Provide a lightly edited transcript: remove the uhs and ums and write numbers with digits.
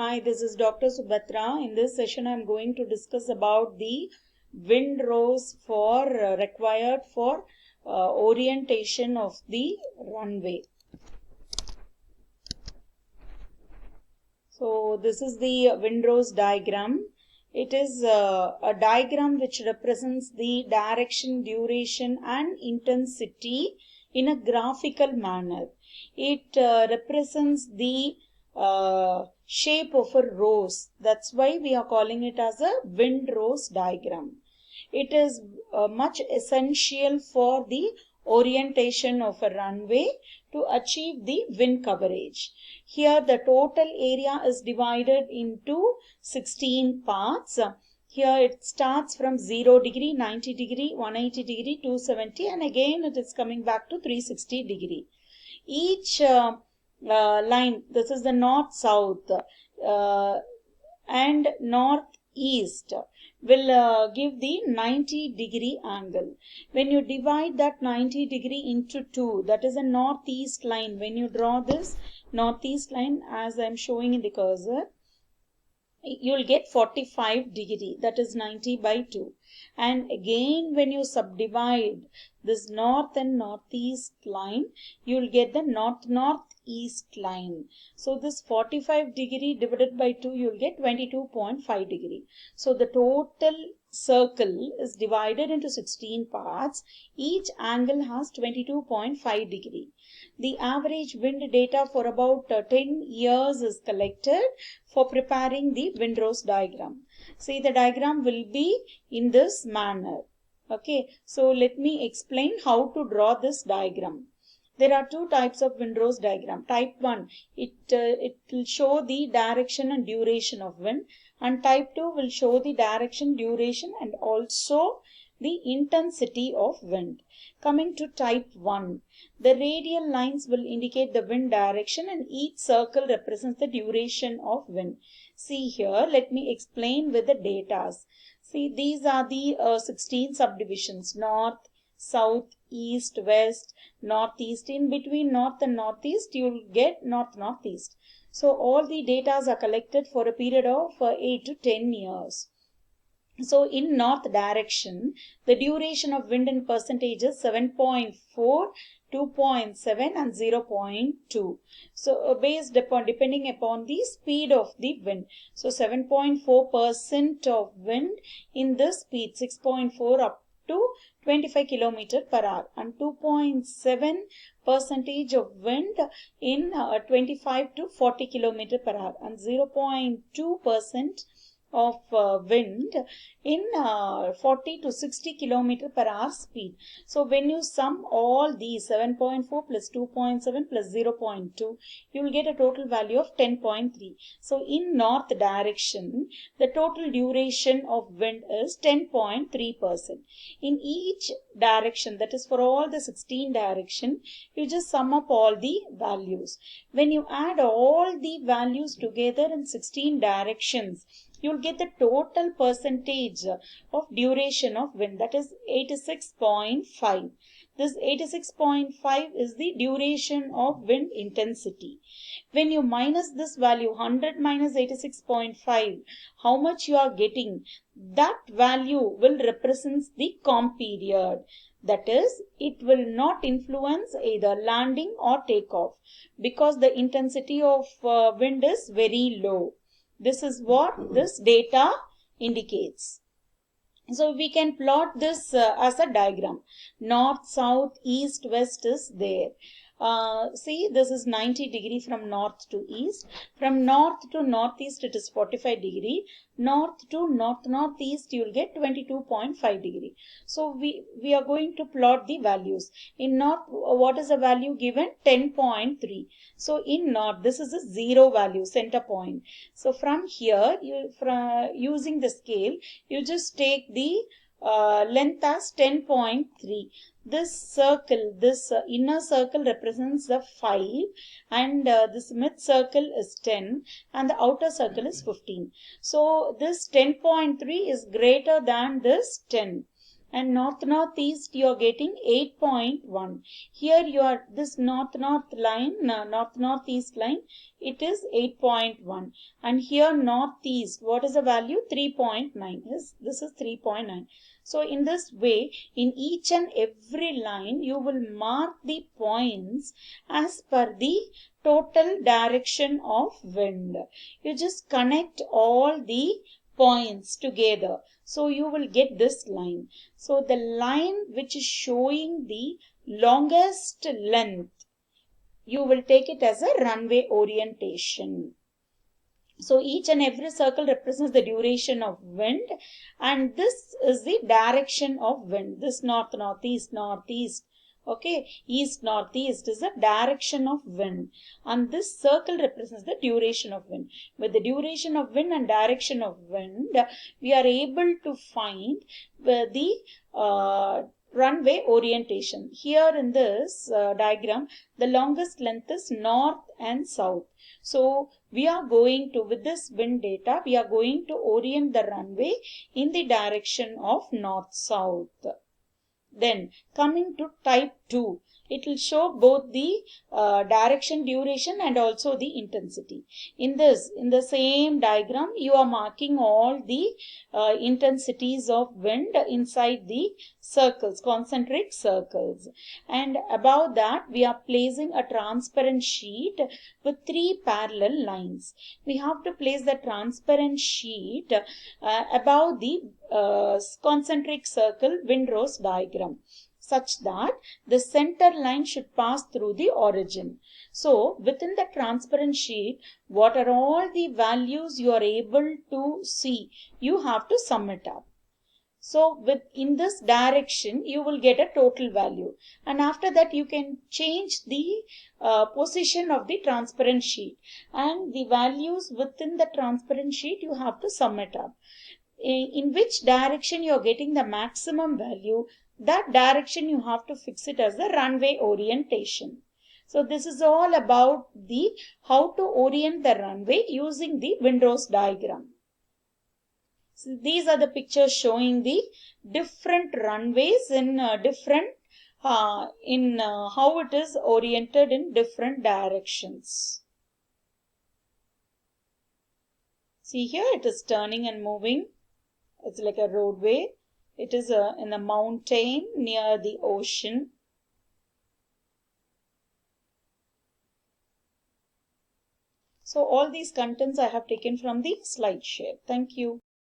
Hi, this is Dr. Subhatra. In this session, I am going to discuss about the windrows required for orientation of the runway. So this is the windrows diagram. It is a diagram which represents the direction, duration, and intensity in a graphical manner. It represents the shape of a rose. That's why we are calling it as a windrows diagram. It is much essential for the orientation of a runway to achieve the wind coverage. Here the total area is divided into 16 parts. Here it starts from 0 degree, 90 degree, 180 degree, 270, and again it is coming back to 360 degree. Each line, this is the north-south and north-east, will give the 90 degree angle. When you divide that 90 degree into 2, that is a northeast line. When you draw this northeast line as I am showing in the cursor, you will get 45 degree, that is 90 by 2. And again when you subdivide this north and northeast line, you will get the north-northeast line. So this 45 degree divided by 2, you will get 22.5 degree. So the total circle is divided into 16 parts. Each angle has 22.5 degree. The average wind data for about 10 years is collected for preparing the windrows diagram. See, the diagram will be in this manner. Okay, so let me explain how to draw this diagram. There are two types of windrows diagram. Type 1, it will show the direction and duration of wind, and type 2 will show the direction, duration, and also the intensity of wind. Coming to type 1, the radial lines will indicate the wind direction and each circle represents the duration of wind. See here, let me explain with the datas. See, these are the 16 subdivisions: north, south, east, west, northeast. In between north and northeast, you will get north-northeast. So all the datas are collected for a period of 8 to 10 years. So in north direction, the duration of wind in percentage is 7.4, 2.7 and 0.2. So based upon, depending upon the speed of the wind. So 7.4% of wind in this speed, 6.4 up to 25 km per hour, and 2.7 percentage of wind in 25 to 40 km per hour, and 0.2% of wind in 40 to 60 km per hour speed. So when you sum all these, 7.4 plus 2.7 plus 0.2, you will get a total value of 10.3. So in north direction, the total duration of wind is 10.3%. In each direction, that is for all the 16 direction, you just sum up all the values. When you add all the values together in 16 directions, you will get the total percentage of duration of wind, that is 86.5. This 86.5 is the duration of wind intensity. When you minus this value, 100 minus 86.5, how much you are getting? That value will represent the calm period. That is, it will not influence either landing or takeoff because the intensity of wind is very low. This is what this data indicates. So we can plot this as a diagram. North, south, east, west is there. See, this is 90 degree from north to east. From north to northeast, it is 45 degree. North to north-northeast, you will get 22.5 degree. So we are going to plot the values. In north, what is the value given? 10.3. So in north, this is a 0 value, center point. So from here, using the scale, you just take the length as 10.3. This circle, this inner circle represents the 5, and this mid circle is 10, and the outer circle is 15. So this 10.3 is greater than this 10. and north-northeast you are getting 8.1. Here you are, this north-north line, north-northeast line, it is 8.1. And here northeast, what is the value? 3.9. This is 3.9. So in this way, in each and every line, you will mark the points as per the total direction of wind. You just connect all the points together. So you will get this line. So the line which is showing the longest length, you will take it as a runway orientation. So each and every circle represents the duration of wind, and this is the direction of wind. This north, northeast, northeast. Okay, east, northeast is the direction of wind, and this circle represents the duration of wind. With the duration of wind and direction of wind, we are able to find the runway orientation. Here in this diagram, the longest length is north and south. So we are going to, with this wind data, we are going to orient the runway in the direction of north-south. Then coming to type 2, it will show both the direction, duration and also the intensity. In the same diagram, you are marking all the intensities of wind inside the circles, concentric circles. And above that, we are placing a transparent sheet with 3 parallel lines. We have to place the transparent sheet above the concentric circle windrose diagram, such that the center line should pass through the origin. So within the transparent sheet, what are all the values you are able to see, you have to sum it up. So in this direction, you will get a total value. And after that, you can change the position of the transparent sheet. And the values within the transparent sheet, you have to sum it up. In which direction you are getting the maximum value, that direction you have to fix it as the runway orientation. So this is all about the how to orient the runway using the windrose diagram. So these are the pictures showing the different runways in how it is oriented in different directions. See here, it is turning and moving. It's like a roadway. It is in a mountain near the ocean. So all these contents I have taken from the slide share. Thank you.